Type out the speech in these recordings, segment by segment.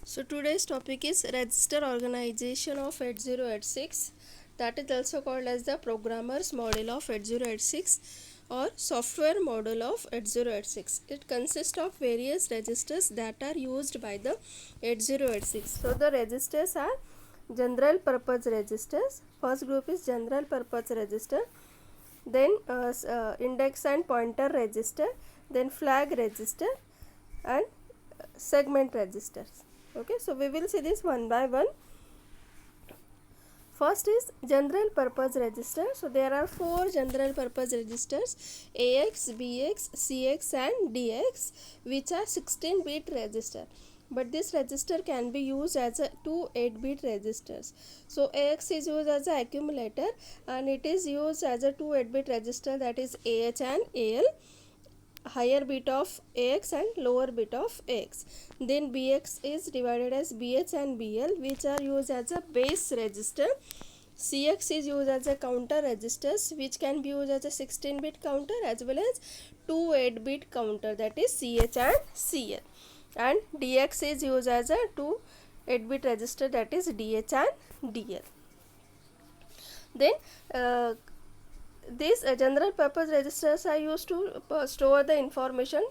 So today's topic is register organization of 8086, that is also called as the programmer's model of 8086 or software model of 8086. It consists of various registers that are used by the 8086. So the registers are general purpose registers. First group is general purpose register, then index and pointer register, then flag register and segment registers. Okay, so we will see this one by one. First is general purpose register. So there are four general purpose registers: AX, BX, CX and DX, which are 16-bit register. But this register can be used as a two 8-bit registers. So AX is used as an accumulator and it is used as a two 8-bit register, that is AH and AL, higher bit of AX and lower bit of AX. Then BX is divided as BH and BL, which are used as a base register. CX is used as a counter registers, which can be used as a 16-bit counter as well as two 8-bit counter, that is CH and CL. And DX is used as a two 8-bit register, that is DH and DL. Then these general purpose registers are used to store the information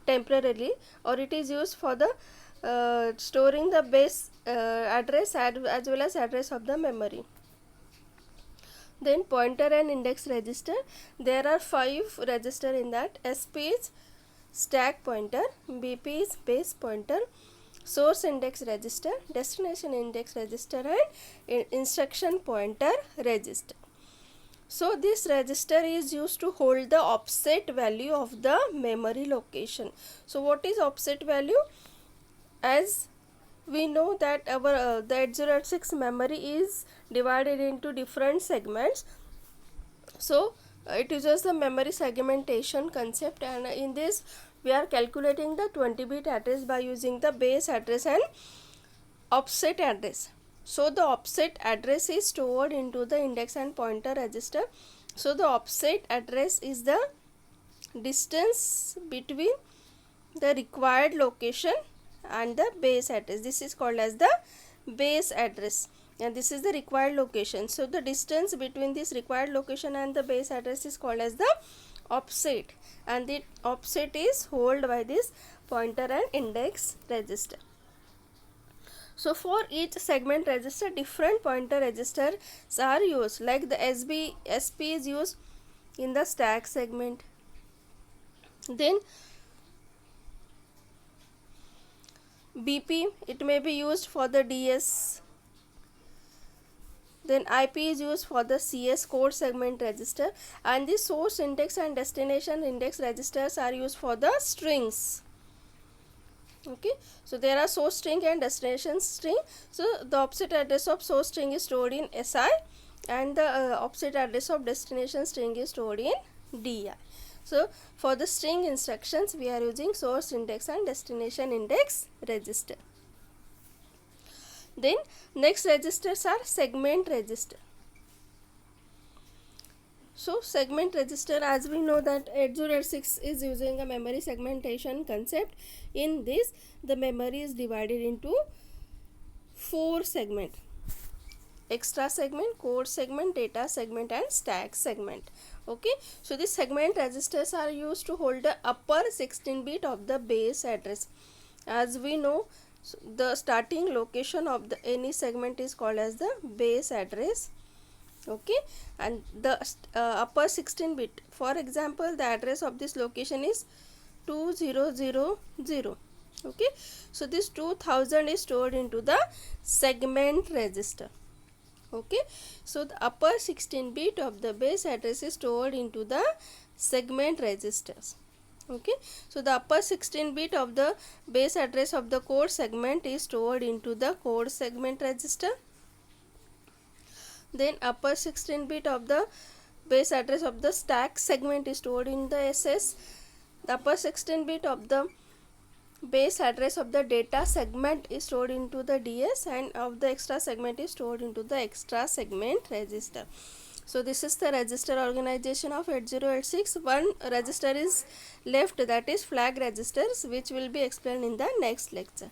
temporarily, or it is used for the storing the base address as well as address of the memory. Then pointer and index register, there are 5 register in that. SP is stack pointer, BP is base pointer, source index register, destination index register and instruction pointer register. So this register is used to hold the offset value of the memory location. So what is offset value? As we know that our the 8086 memory is divided into different segments. So it uses the memory segmentation concept, and in this we are calculating the 20-bit address by using the base address and offset address. So the offset address is stored into the index and pointer register. So the offset address is the distance between the required location and the base address. This is called as the base address and this is the required location. So the distance between this required location and the base address is called as the offset, and the offset is held by this pointer and index register. So for each segment register, different pointer registers are used, like the SP is used in the stack segment. Then BP, it may be used for the DS. Then IP is used for the CS code segment register, and the source index and destination index registers are used for the strings. Okay, so there are source string and destination string. So the offset address of source string is stored in SI and the offset address of destination string is stored in DI. So for the string instructions we are using source index and destination index register. Then next registers are segment register. So segment register, as we know that 8086 is using a memory segmentation concept. In this the memory is divided into 4 segments: extra segment, code segment, data segment and stack segment. Okay, so these segment registers are used to hold the upper 16-bit of the base address. As we know, the starting location of the any segment is called as the base address. Okay, and the upper 16-bit, for example the address of this location is 2000. Okay, so this 2000 is stored into the segment register. Okay, so the upper 16-bit of the base address is stored into the segment registers. Okay, so the upper 16-bit of the base address of the code segment is stored into the code segment register. Then upper 16-bit of the base address of the stack segment is stored in the SS. The upper 16-bit of the base address of the data segment is stored into the DS, and of the extra segment is stored into the extra segment register. So this is the register organization of 8086. One register is left, that is flag registers, which will be explained in the next lecture.